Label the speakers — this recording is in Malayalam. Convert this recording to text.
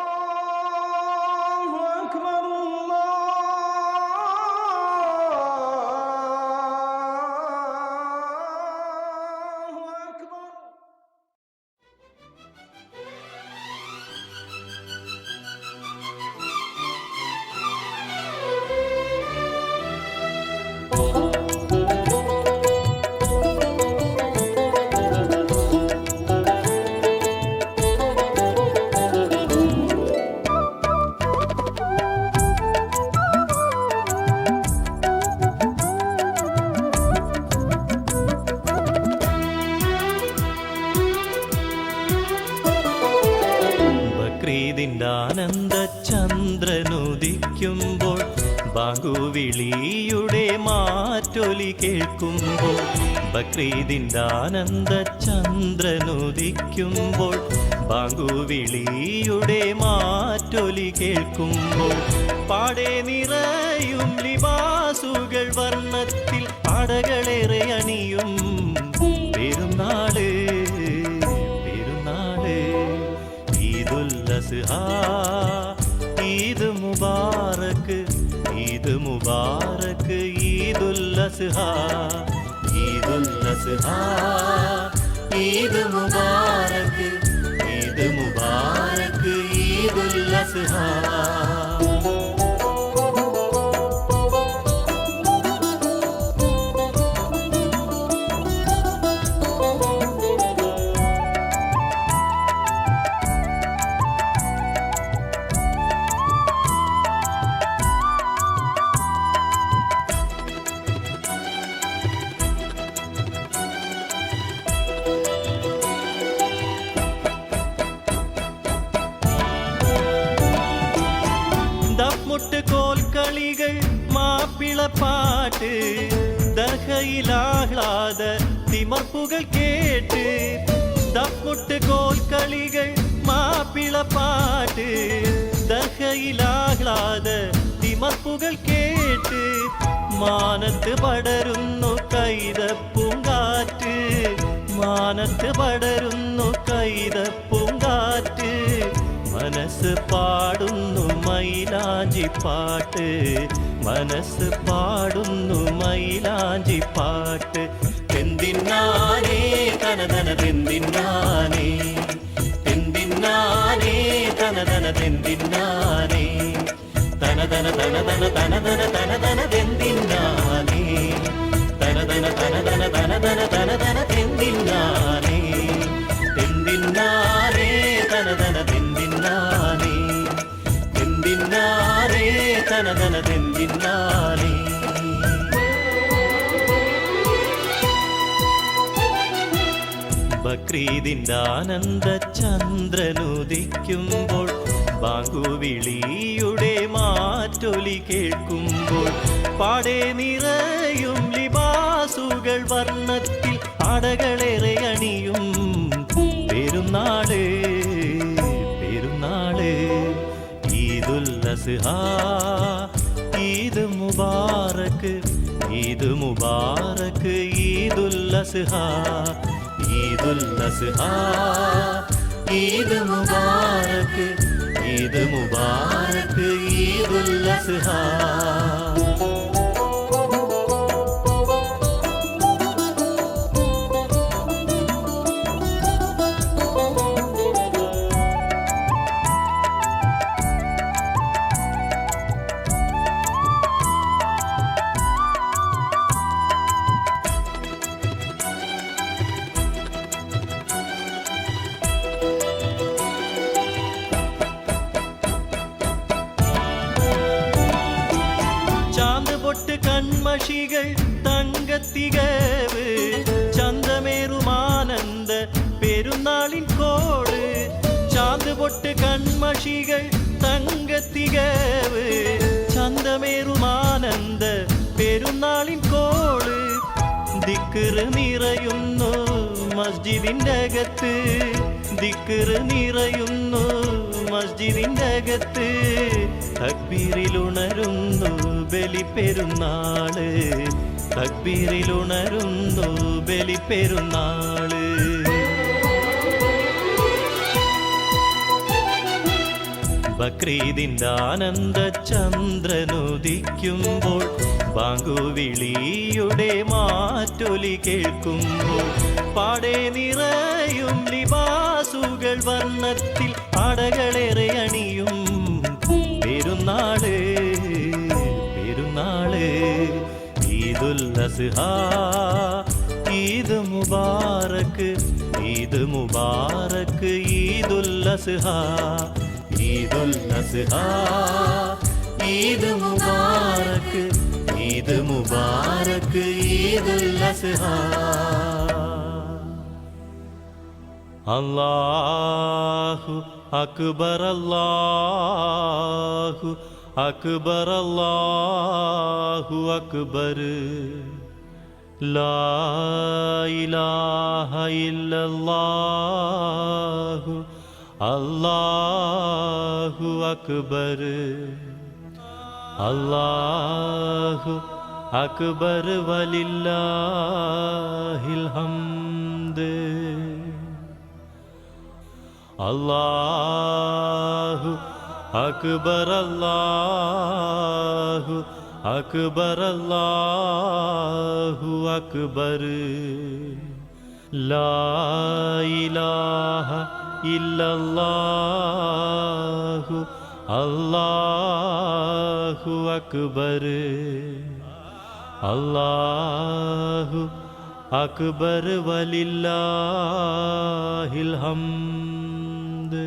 Speaker 1: അല്ലാഹു അക്ബർ അല്ലാഹു അക്ബർ.
Speaker 2: ബക്രീദിന്റെ ആനന്ദ ചന്ദ്രനുദിക്കുമ്പോൾ ബാങ്കുവിളിയുടെ മാറ്റൊലി കേൾക്കുമ്പോൾ ബക്രീദിന്റെ ആനന്ദ ചന്ദ്രനുദിക്കുമ്പോൾ ബാങ്കുവിളിയുടെ മാറ്റൊലി കേൾക്കുമ്പോൾ പാടെ നിറയും ലിബാസുകൾ വർണ്ണത്തിൽ അടകളേറെ അണിയും പെരുന്നാള് പെരുന്നാള് ഈദുൽ അസ്ഹാ ഈദ് മുബാറക്ക് ഈദ് മുബാറക്ക് ഈദുൽ അസ്ഹാ ഈദുൽ അസ്ഹാ ഈദ് മുബാറക്ക് ഈദ് മുബാറക്ക് ഈദുൽ അസ്ഹാ. ദഫ്മുട്ട് കോൽക്കളികൾ മാപ്പിളപ്പാട്ട് ദഹയിലാഹ്ലാദ തിമർപ്പുകൾ കേട്ട് ദഫ്മുട്ട് കോൽക്കളികൾ മാപ്പിളപ്പാട്ട് ദഹയിലാഹ്ലാദ തിമർപ്പുകൾ കേട്ട് മാനത്ത് പടരുന്നു കൈതപ്പൂങ്കാറ്റ് മാനത്ത് പടരുന്നു കൈതപ്പൂങ്കാറ്റ് മനസ്സ് പാടുന്നു മൈലാഞ്ചി പാട്ട് മനസ്സ് പാടുന്നു മൈലാഞ്ചി പാട്ട് തെന്തിന്നാനേ തനതന തെന്തിന്നാനേ തെന്തിന്നാനേ തനതന തെന്തിന്നാനേ തനതന തനതന തനതന തനതന തെന്തിന്നാനേ തനതന തനതന തനതന തനതന തെന്തിന്നാനേ തെന്തിന്നാനേ തനതന തെന്തിന്നാനേ തെന്തിന്നാനേ തനതന തെന്തിന്നാനേ. ബക്രീദിന്റെ ആനന്ദ ചന്ദ്രനുദിക്കുമ്പോൾ ബാങ്കുവിളിയുടെ മാറ്റൊലി കേൾക്കുമ്പോൾ പാടെ നിറയും ലിബാസുകൾ വർണ്ണത്തിൽ അടകളേറെ അണിയും പെരുന്നാള് പെരുന്നാള് ഈദുൽ അസ്ഹാ ഈദ് മുബാറക്ക് ഈദ് മുബാറക്ക് ഈദുൽ അസ്ഹാ ഈദുൽ അസ്ഹാ ഈദ് മുബാറക്ക് ഈദ് മുബാറക്ക് ഈദുൽ അസ്ഹാ. പൊട്ട് കൺമഷികൾ തങ്കത്തികവ് ചന്തമേറുമാനന്ദ പെരുന്നാളിൻ കോട് ചാന്ത് പൊട്ട് കൺമഷികൾ തങ്കത്തികവ് ചന്തമേറുമാനന്ദ പെരുന്നാളിൻ കോട് ദിക്റ് നിറയുന്നു മസ്ജിദിന്റെ അകത്ത് ദിക്റ് നിറയുന്നു മസ്ജിദിന്റെ അകത്ത് തക്ബീറിലുണരുന്നു ബലിപ്പെരുന്നാള് തക്ബീറിലുണരുന്നു ബലിപ്പെരുന്നാള്. ബക്രീദിന്റെ ആനന്ദ ചന്ദ്രനുദിക്കുമ്പോൾ ബാങ്കുവിളിയുടെ മാറ്റൊലി കേൾക്കുമ്പോൾ പാടെ നിറയും ലിബാസുകൾ വർണ്ണത്തിൽ അടകളേറെ അണിയും പെരുന്നാള് പെരുന്നാള് ഈദുൽ അസ്ഹാ ഈദ് മുബാറക്ക് ഈദ് മുബാറക്ക് ഈദുൽ അസ്ഹാ ഈദുൽ അസ്ഹാ ഈദ് മുബാറക്ക് ഈദ് മുബാറക്ക് ഈദുൽ അസ്ഹാ. അല്ലാഹു അക്ബർ അല്ലാഹു അക്ബർ അല്ലാഹു അക്ബർ ലാ ഇലാഹ ഇല്ലല്ലാഹു അല്ലാഹു അക്ബർ അല്ലാഹു അക്ബർ വലില്ലാഹിൽ ഹംദ്. അല്ലാഹു അക്ബർ അല്ലാഹു അക്ബർ അല്ലാഹു അക്ബർ ലാ ഇലാഹ ഇല്ലല്ലാഹു അല്ലാഹു അക്ബർ അല്ലാഹു അക്ബർ വലില്ലാഹിൽ ഹംദ്.